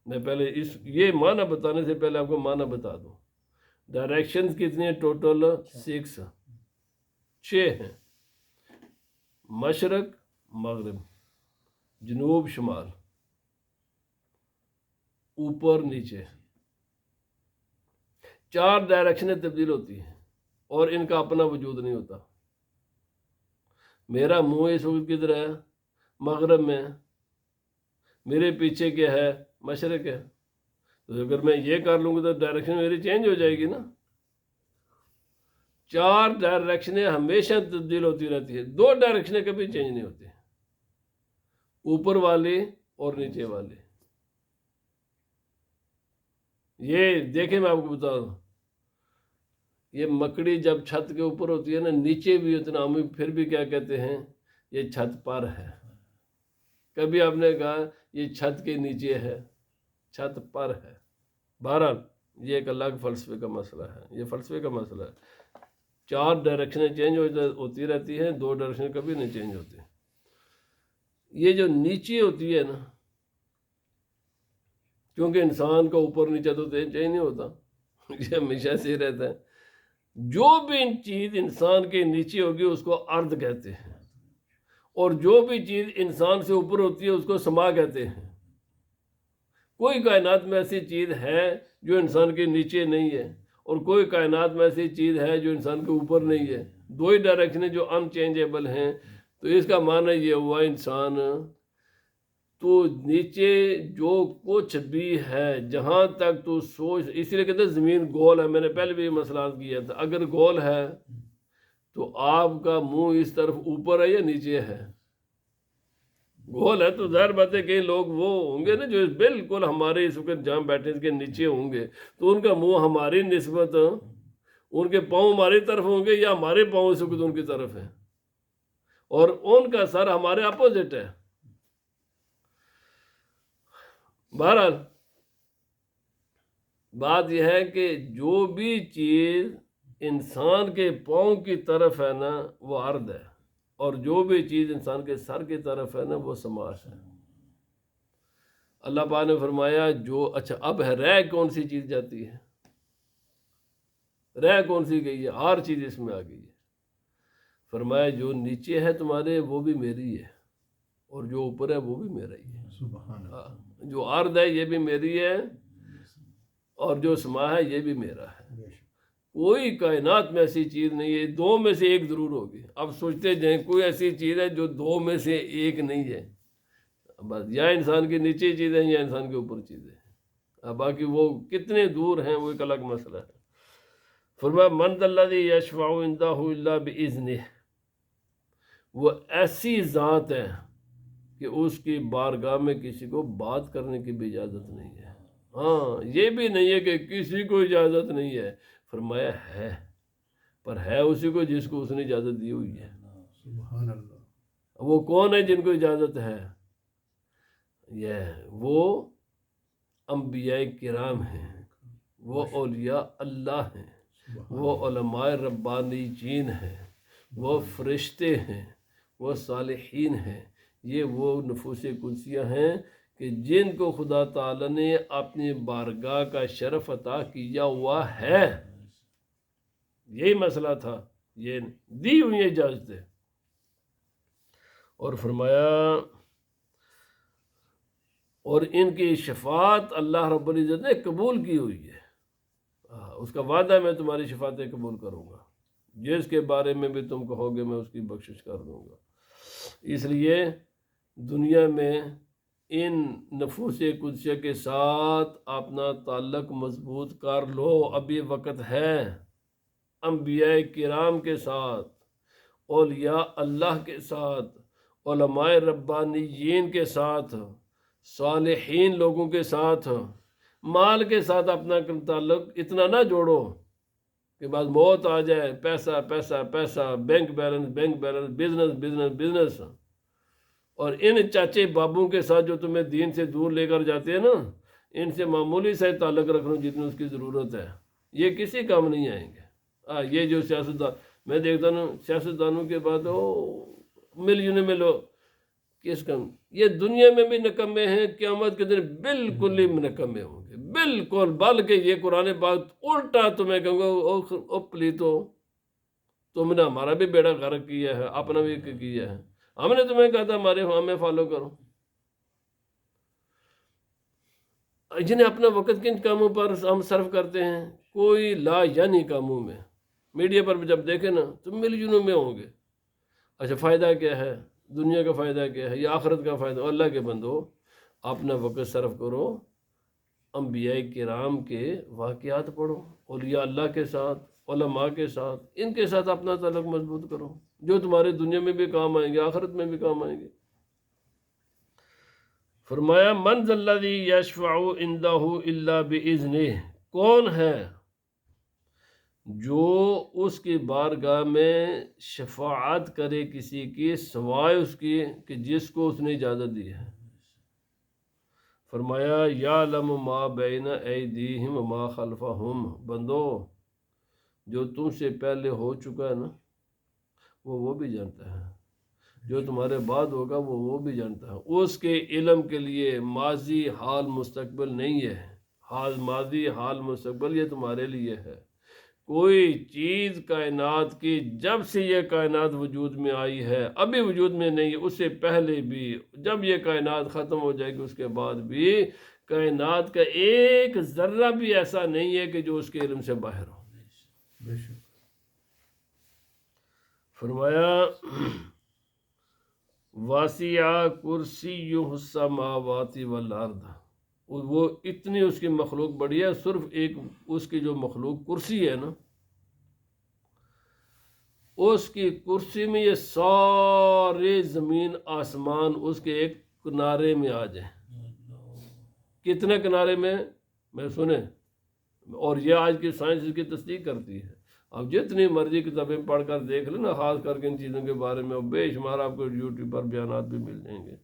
میں پہلے یہ معنی بتانے سے پہلے آپ کو معنی بتا دوں۔ ڈائریکشنز کتنی ہیں ٹوٹل، 6 ہیں، مشرق مغرب، جنوب شمال، اوپر نیچے، 4 ڈائریکشنیں تبدیل ہوتی ہیں اور ان کا اپنا وجود نہیں ہوتا۔ میرا منہ اس وقت کدھر ہے، مغرب میں، میرے پیچھے کیا ہے، مشرق ہے، تو اگر میں یہ کر لوں گا تو ڈائریکشن میری چینج ہو جائے گی نا۔ 4 ڈائریکشنیں ہمیشہ تبدیل ہوتی رہتی ہیں، 2 ڈائریکشنیں کبھی چینج نہیں ہوتی، اوپر والی اور نیچے والی۔ یہ دیکھیں میں آپ کو بتا دوں، یہ مکڑی جب چھت کے اوپر ہوتی ہے نا، نیچے بھی اتنا، ہم پھر بھی کیا کہتے ہیں، یہ چھت پر ہے۔ کبھی آپ نے کہا یہ چھت کے نیچے ہے، چھت پر ہے۔ بہرحال یہ ایک الگ فلسفے کا مسئلہ ہے، یہ فلسفے کا مسئلہ ہے۔ 4 ڈائریکشنیں چینج ہوتی رہتی ہیں، 2 ڈائریکشنیں کبھی نہیں چینج ہوتی۔ یہ جو نیچے ہوتی ہے نا، کیونکہ انسان کا اوپر نیچے تو چینج نہیں ہوتا، یہ ہمیشہ سے ہی رہتا ہے۔ جو بھی چیز انسان کے نیچے ہوگی اس کو ارض کہتے ہیں، اور جو بھی چیز انسان سے اوپر ہوتی ہے اس کو سما کہتے ہیں۔ کوئی کائنات میں ایسی چیز ہے جو انسان کے نیچے نہیں ہے، اور کوئی کائنات میں ایسی چیز ہے جو انسان کے اوپر نہیں ہے، 2 ہی ڈائریکشنیں جو ان چینجیبل ہیں۔ تو اس کا معنی یہ ہوا انسان تو نیچے جو کچھ بھی ہے، جہاں تک تو سوچ، اسی لیے کہتے ہیں زمین گول ہے، میں نے پہلے بھی یہ مسئلہ کیا تھا، اگر گول ہے تو آپ کا منہ اس طرف اوپر ہے یا نیچے ہے؟ گول ہے تو ظاہر بات ہے کہ لوگ وہ ہوں گے نا جو بالکل ہمارے اس وقت جہاں بیٹھے اس کے نیچے ہوں گے، تو ان کا منہ ہماری نسبت، ان کے پاؤں ہماری طرف ہوں گے یا ہمارے پاؤں اس وقت ان کی طرف ہیں، اور ان کا سر ہمارے اپوزٹ ہے۔ بہرحال بات یہ ہے کہ جو بھی چیز انسان کے پاؤں کی طرف ہے نا وہ ارض ہے، اور جو بھی چیز انسان کے سر کی طرف ہے نا وہ سماس ہے۔ اللہ پاک نے فرمایا جو اچھا اب ہے، رہ کون سی چیز جاتی ہے، رہ کون سی گئی ہے، ہر چیز اس میں آ گئی ہے۔ فرمایا جو نیچے ہے تمہارے وہ بھی میری ہے، اور جو اوپر ہے وہ بھی میرا ہی ہے۔ سبحان اللہ۔ جو ارض ہے یہ بھی میری ہے، اور جو سما ہے یہ بھی میرا ہے۔ کوئی کائنات میں ایسی چیز نہیں ہے، 2 میں سے ایک ضرور ہوگی۔ اب سوچتے جائیں کوئی ایسی چیز ہے جو 2 میں سے ایک نہیں ہے، بس یا انسان کے نیچے چیزیں یا انسان کے اوپر چیزیں، اب باقی وہ کتنے دور ہیں وہ ایک الگ مسئلہ ہے۔ فرمایا من ذا الذی یشفع عندہ الا باذنہ، وہ ایسی ذات ہے کہ اس کی بارگاہ میں کسی کو بات کرنے کی بھی اجازت نہیں ہے۔ ہاں، یہ بھی نہیں ہے کہ کسی کو اجازت نہیں ہے، فرمایا ہے، پر ہے اسی کو جس کو اس نے اجازت دی ہوئی ہے۔ سبحان اللہ۔ وہ کون ہے جن کو اجازت ہے؟ وہ انبیاء کرام ہیں، وہ اولیاء اللہ ہیں، وہ علماء ربانیین ہیں، وہ فرشتے ہیں، وہ صالحین ہیں۔ یہ وہ نفوس قدسیہ ہیں کہ جن کو خدا تعالی نے اپنی بارگاہ کا شرف عطا کیا ہوا ہے۔ یہی مسئلہ تھا، یہ دی ہوئی اجازتیں۔ اور فرمایا اور ان کی شفاعت اللہ رب العزت نے قبول کی ہوئی ہے۔ اس کا وعدہ میں تمہاری شفاعتیں قبول کروں گا، جس کے بارے میں بھی تم کہو گے میں اس کی بخشش کر دوں گا۔ اس لیے دنیا میں ان نفوس قدسیہ کے ساتھ اپنا تعلق مضبوط کر لو، ابھی وقت ہے۔ انبیاء کرام کے ساتھ، اولیاء اللہ کے ساتھ، علماء ربانیین کے ساتھ، صالحین لوگوں کے ساتھ، مال کے ساتھ اپنا تعلق اتنا نہ جوڑو کہ بعد موت آ جائے، پیسہ پیسہ پیسہ، bank balance, business business business. اور ان چاچے بابوں کے ساتھ جو تمہیں دین سے دور لے کر جاتے ہیں نا، ان سے معمولی سے تعلق رکھنا جتنی اس کی ضرورت ہے، یہ کسی کام نہیں آئیں گے۔ یہ جو سیاستدان میں دیکھتا ہوں، سیاستدانوں کے بعد ملین میں لو کس کم، یہ دنیا میں بھی نکمے ہیں، قیامت کے دن بالکل ہی نکمے ہوں گے، بالکل۔ بلکہ یہ قرآن پاک الٹا تمہیں کہوں گا، او پلیتو، تم نے ہمارا بھی بیڑا غرق کیا ہے، اپنا بھی کیا ہے، ہم نے تمہیں کہا تھا ہمیں فالو کرو۔ جنہیں اپنا وقت کن کاموں پر ہم صرف کرتے ہیں، کوئی لا یعنی کاموں میں، میڈیا پر جب دیکھیں نا تو ملینوں میں ہوں گے۔ اچھا، فائدہ کیا ہے؟ دنیا کا فائدہ کیا ہے یا آخرت کا فائدہ؟ اللہ کے بندو، اپنا وقت صرف کرو، انبیاء کرام کے واقعات پڑھو، اولیاء اللہ کے ساتھ، علماء کے ساتھ، ان کے ساتھ اپنا تعلق مضبوط کرو، جو تمہارے دنیا میں بھی کام آئیں گے، آخرت میں بھی کام آئیں گے۔ فرمایا من ذا الذی یشفع عندہ الا باذنہ، کون ہے جو اس کی بارگاہ میں شفاعت کرے کسی کی سوائے اس کی کہ جس کو اس نے اجازت دی ہے۔ فرمایا یعلم ما بین ایدیہم وما خلفہم، بندو جو تم سے پہلے ہو چکا ہے نا وہ بھی جانتا ہے، جو تمہارے بعد ہوگا وہ بھی جانتا ہے۔ اس کے علم کے لیے ماضی حال مستقبل نہیں ہے، حال ماضی حال مستقبل یہ تمہارے لیے ہے۔ کوئی چیز کائنات کی جب سے یہ کائنات وجود میں آئی ہے، ابھی وجود میں نہیں ہے، اس سے پہلے بھی، جب یہ کائنات ختم ہو جائے گی اس کے بعد بھی، کائنات کا ایک ذرہ بھی ایسا نہیں ہے کہ جو اس کے علم سے باہر ہو۔ بے شک۔ فرمایا واسع کرسیہ السماوات والارض، وہ اتنی اس کی مخلوق بڑی ہے، صرف ایک اس کی جو مخلوق کرسی ہے نا، اس کی کرسی میں یہ سارے زمین آسمان اس کے ایک کنارے میں آ جائیں۔ کتنے کنارے میں سنیں، اور یہ آج کی سائنس اس کی تصدیق کرتی ہے۔ اب جتنی مرضی کتابیں پڑھ کر دیکھ لیں نا، خاص کر کے ان چیزوں کے بارے میں، بے شمار آپ کو یوٹیوب پر بیانات بھی مل جائیں گے۔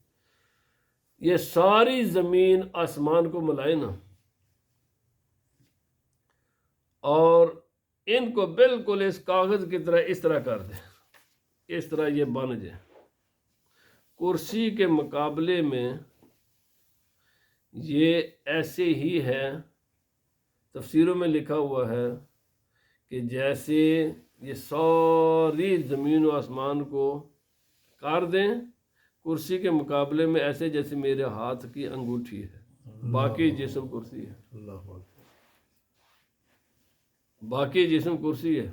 یہ ساری زمین آسمان کو ملائے نا، اور ان کو بالکل اس کاغذ کی طرح اس طرح کر دیں، اس طرح یہ بن جائے۔ کرسی کے مقابلے میں یہ ایسے ہی ہے، تفسیروں میں لکھا ہوا ہے کہ جیسے یہ ساری زمین و آسمان کو کر دیں کرسی کے مقابلے میں، ایسے جیسے میرے ہاتھ کی انگوٹھی ہے، باقی جسم کرسی ہے، اللہ اکبر۔ باقی جسم کرسی ہے۔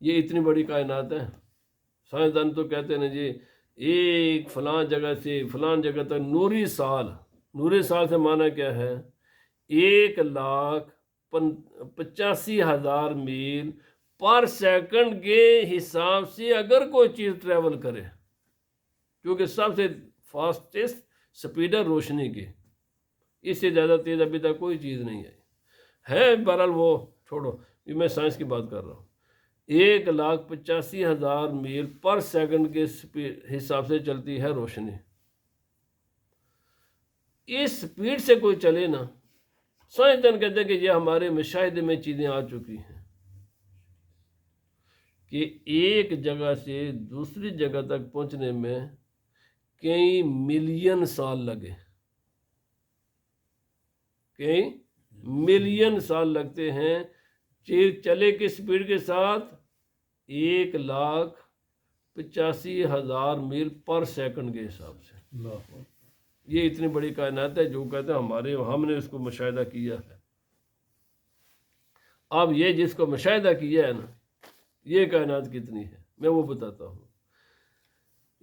یہ اتنی بڑی کائنات ہے۔ سائنسدان تو کہتے ہیں جی ایک فلاں جگہ سے فلاں جگہ تک نوری سال سے معنی کیا ہے؟ 1,85,000 میل پر سیکنڈ کے حساب سے اگر کوئی چیز ٹریول کرے کیونکہ سب سے فاسٹسٹ سپیڈ ہے روشنی کی، اس سے زیادہ تیز ابھی تک کوئی چیز نہیں آئی ہے۔ بہرحال وہ چھوڑو، یہ میں سائنس کی بات کر رہا ہوں۔ 1,85,000 میل پر سیکنڈ کے حساب سے چلتی ہے روشنی۔ اس سپیڈ سے کوئی چلے نا، سائنسدان کہتے ہیں کہ یہ ہمارے مشاہدے میں چیزیں آ چکی ہیں کہ ایک جگہ سے دوسری جگہ تک پہنچنے میں کئی ملین سال لگے، کئی ملین سال لگتے ہیں چلے کی سپیڈ کے ساتھ 1,85,000 میل پر سیکنڈ کے حساب سے۔ اللہ اکبر۔ یہ اتنی بڑی کائنات ہے جو کہتے ہیں ہم نے اس کو مشاہدہ کیا ہے۔ اب یہ جس کو مشاہدہ کیا ہے نا، یہ کائنات کتنی ہے میں وہ بتاتا ہوں۔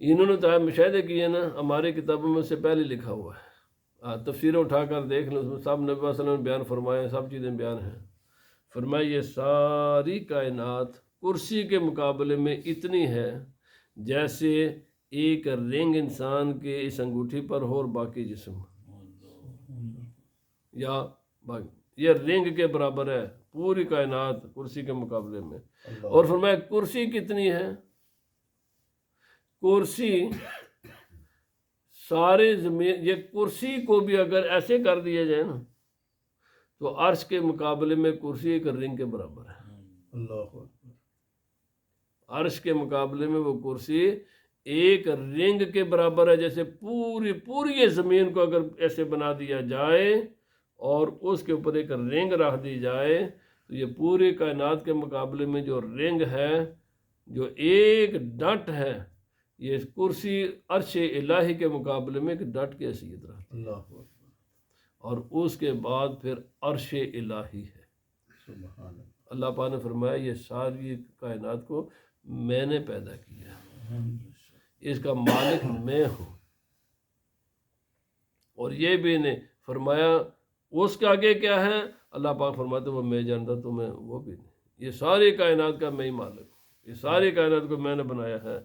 انہوں نے تو مشاہدے کیے نا، ہماری کتابوں میں سے پہلے لکھا ہوا ہے، تفسیریں اٹھا کر دیکھ لیں، اس میں سب نبی صلی اللہ علیہ وسلم نے بیان فرمائے، سب چیزیں بیان ہیں۔ فرمایا یہ ساری کائنات کرسی کے مقابلے میں اتنی ہے جیسے ایک رنگ انسان کے اس انگوٹھی پر ہو اور باقی جسم، یا یہ رنگ کے برابر ہے پوری کائنات کرسی کے مقابلے میں۔ اور فرمایا کرسی کتنی ہے؟ کرسی سارے زمین، یہ کرسی کو بھی اگر ایسے کر دیا جائے نا تو عرش کے مقابلے میں کرسی ایک رنگ کے برابر ہے۔ اللہ اکبر۔ عرش کے مقابلے میں وہ کرسی ایک رنگ کے برابر ہے، جیسے پوری زمین کو اگر ایسے بنا دیا جائے اور اس کے اوپر ایک رنگ رکھ دی جائے تو یہ پوری کائنات کے مقابلے میں جو رنگ ہے، جو ایک ڈٹ ہے، یہ کرسی عرش الہی کے مقابلے میں ایک ڈٹ کی حیثیت رکھتی ہے۔ اللہ اکبر۔ اور اس کے بعد پھر عرش الہی ہے۔ سبحان اللہ۔ اللہ پاک نے فرمایا یہ ساری کائنات کو میں نے پیدا کیا، اس کا مالک میں ہوں۔ اور یہ بھی نے فرمایا اس کے آگے کیا ہے، اللہ پاک فرماتے وہ میں جانتا تمہیں وہ بھی نہیں، یہ ساری کائنات کا میں ہی مالک ہوں، یہ ساری کائنات کو میں نے بنایا ہے۔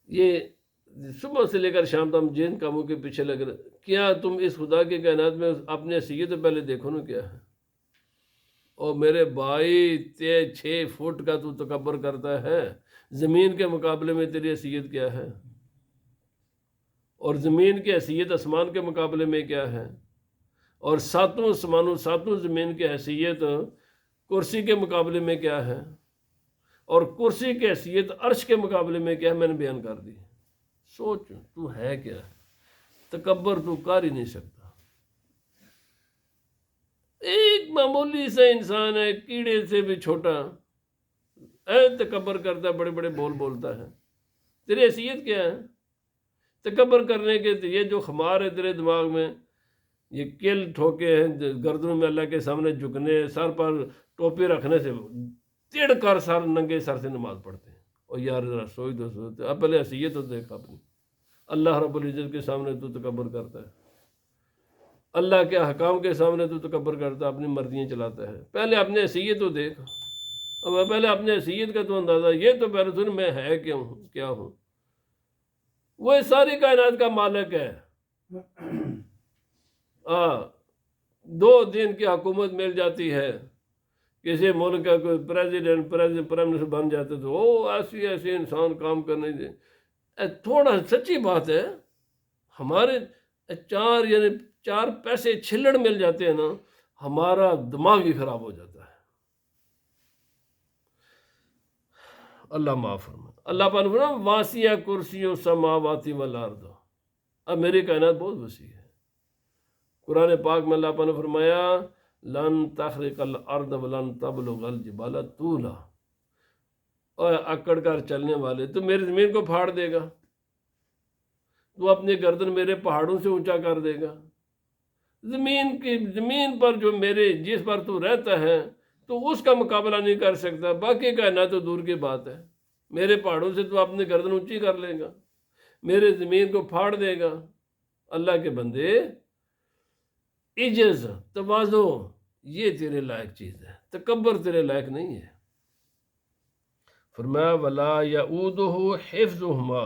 یہ صبح سے لے کر شام تک ہم جن کاموں کے پیچھے لگ رہے، کیا تم اس خدا کی کائنات میں اپنی حیثیت پہلے دیکھو نا کیا ہے۔ اور میرے بھائی 6 فٹ کا تو تکبر کرتا ہے، زمین کے مقابلے میں تیری حیثیت کیا ہے؟ اور زمین کی حیثیت آسمان کے مقابلے میں کیا ہے؟ اور 7 آسمانوں 7 زمین کی حیثیت کرسی کے مقابلے میں کیا ہے؟ اور کرسی کی حیثیت عرش کے مقابلے میں کیا ہے؟ میں نے بیان کر دی۔ سوچ تو ہے کیا؟ تکبر تو کر ہی نہیں سکتا۔ ایک معمولی سا انسان ہے، کیڑے سے بھی چھوٹا، تکبر کرتا ہے، بڑے بڑے بول بولتا ہے۔ تیری حیثیت کیا ہے تکبر کرنے کے؟ یہ جو خمار ہے تیرے دماغ میں، یہ کل ٹھوکے ہیں گردنوں میں اللہ کے سامنے جھکنے، سر پر ٹوپی رکھنے سے تڑ کر سر ننگے سر سے نماز پڑھتے ہیں۔ اور یار ذرا سوچ دو اب پہلے حیثیت تو دیکھ اپنی۔ اللہ رب العزت کے سامنے تو تکبر کرتا ہے، اللہ کے حکام کے سامنے تو تکبر کرتا ہے، اپنی مرضیاں چلاتا ہے۔ پہلے اپنے حیثیت تو دیکھ، اب پہلے اپنے حیثیت کا تو اندازہ، یہ تو پہلے سن میں ہے کیا ہوں۔ وہ ساری کائنات کا مالک ہے۔ 2 دن کی حکومت مل جاتی ہے، کسی ملک کا کوئی پریزیڈنٹ پرائم منسٹر بن جاتے تو ایسے انسان کام کرنے دے۔ تھوڑا سچی بات ہے، ہمارے 4 پیسے چھلڑ مل جاتے ہیں نا، ہمارا دماغ ہی خراب ہو جاتا ہے۔ اللہ معاف فرمائے۔ اللہ پاک نے فرمایا واسع کرسی السماوات والارض، اب میری کائنات بہت وسیع ہے۔ قرآن پاک میں اللہ پاک نے فرمایا لن تخرق الارض ولن تبلغ الجبال طولا، اور اکڑ کر چلنے والے تو میری زمین کو پھاڑ دے گا، تو اپنی گردن میرے پہاڑوں سے اونچا کر دے گا۔ زمین پر جو جس پر تو رہتا ہے تو اس کا مقابلہ نہیں کر سکتا، باقی کائنات تو دور کی بات ہے۔ میرے پہاڑوں سے تو اپنی گردن اونچی کر لے گا، میرے زمین کو پھاڑ دے گا۔ اللہ کے بندے، عجز، تواضع یہ تیرے لائق چیز ہے، تکبر تیرے لائق نہیں ہے۔ فرمایا ولا یعودہ حفظہما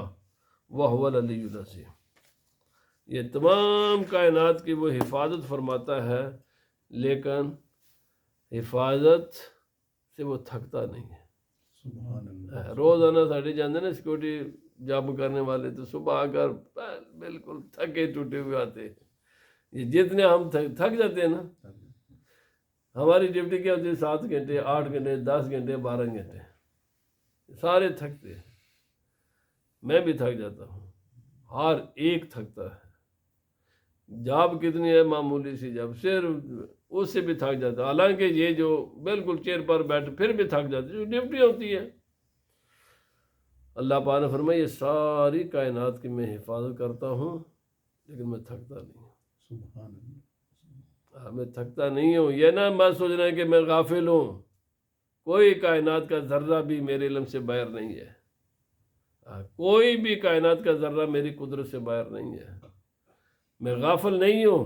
وہو العلی العظیم، یہ تمام کائنات کی وہ حفاظت فرماتا ہے، لیکن حفاظت سے وہ تھکتا نہیں ہے۔ سبحان اللہ۔ روزانہ ساڑھے جاندے نا سیکورٹی جاب کرنے والے، تو صبح آ کر بالکل تھکے ٹوٹے ہوئے آتے ہیں۔ یہ جتنے ہم تھک جاتے ہیں نا، ہماری ڈیوٹی کیا ہوتی ہے 7 گھنٹے 8 گھنٹے 10 گھنٹے 12 گھنٹے، سارے تھکتے ہیں، میں بھی تھک جاتا ہوں، ہر ایک تھکتا ہے۔ جاب کتنی ہے؟ معمولی سی جاب، صرف اس سے بھی تھک جاتا ہے، حالانکہ یہ جو بالکل چیئر پر بیٹھ پھر بھی تھک جاتے، جو ڈیوٹی ہوتی ہے۔ اللہ پاک نے فرمایا یہ ساری کائنات کی میں حفاظت کرتا ہوں، لیکن میں تھکتا نہیں ہوں۔ سبحان اللہ۔ میں تھکتا نہیں ہوں، یہ نہ میں سوچ رہا کہ میں غافل ہوں، کوئی کائنات کا ذرہ بھی میرے علم سے باہر نہیں ہے، کوئی بھی کائنات کا ذرہ میری قدرت سے باہر نہیں ہے، میں غافل نہیں ہوں۔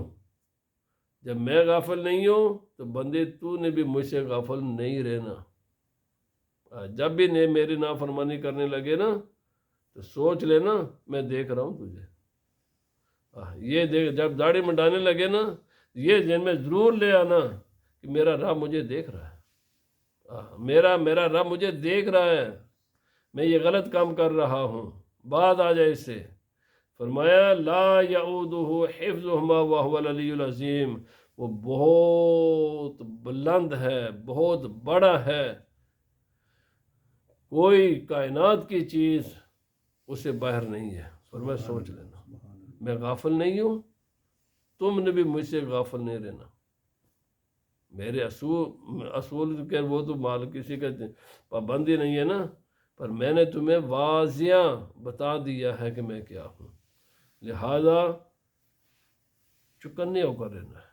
جب میں غافل نہیں ہوں تو بندے تو نے بھی مجھ سے غافل نہیں رہنا۔ جب بھی میری نافرمانی کرنے لگے نا تو سوچ لینا میں دیکھ رہا ہوں تجھے۔ یہ دیکھ، جب داڑھی منڈانے لگے نا، یہ ذہن میں ضرور لے آنا کہ میرا رب مجھے دیکھ رہا ہے، میرا رب مجھے دیکھ رہا ہے، میں یہ غلط کام کر رہا ہوں، بات آ جائے اس سے۔ فرمایا لا یعودہ حفظہما وہو العلی العظیم، وہ بہت بلند ہے، بہت بڑا ہے، کوئی کائنات کی چیز اسے باہر نہیں ہے۔ فرمایا سوچ لینا میں غافل نہیں ہوں، تم نے بھی مجھ سے غافل نہیں رہنا۔ میرے اصول کہ وہ تو مال کسی کا پابندی نہیں ہے نا، پر میں نے تمہیں واضح بتا دیا ہے کہ میں کیا ہوں، لہذا چکنے ہو کر رہنا ہے۔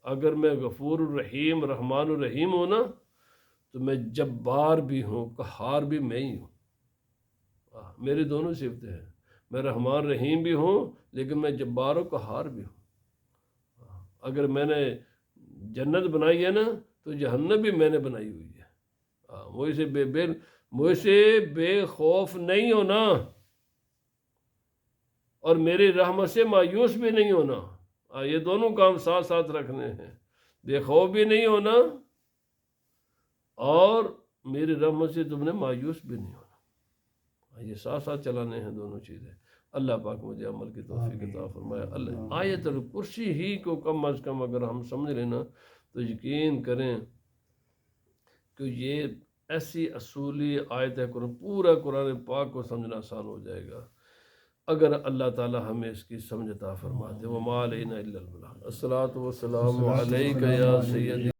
اگر میں غفور الرحیم رحمان الرحیم ہوں نا، تو میں جبار بھی ہوں، قہار بھی میں ہی ہوں۔ میری دونوں صفتیں ہیں، میں رحمان رحیم بھی ہوں، لیکن میں جبار و قہار بھی ہوں۔ اگر میں نے جنت بنائی ہے نا تو جہنم بھی میں نے بنائی ہوئی ہے۔ مجھ سے بے خوف نہیں ہونا اور میری رحمت سے مایوس بھی نہیں ہونا، یہ دونوں کام ساتھ ساتھ رکھنے ہیں، بے خوف بھی نہیں ہونا اور میری رحمت سے تم نے مایوس بھی نہیں ہونا، یہ ساتھ ساتھ چلانے ہیں دونوں چیزیں۔ اللہ پاک مجھے عمل کی توفیق عطا فرمائے۔ اللہ آیت الکرسی ہی کو کم از کم اگر ہم سمجھ لینا تو یقین کریں کہ یہ ایسی اصولی آیت ہے، پورا قرآن پاک کو سمجھنا آسان ہو جائے گا اگر اللہ تعالی ہمیں اس کی سمجھ عطا فرما دے۔ وما علینا الا البلاغ۔ الصلاۃ والسلام علیک یا سیدی۔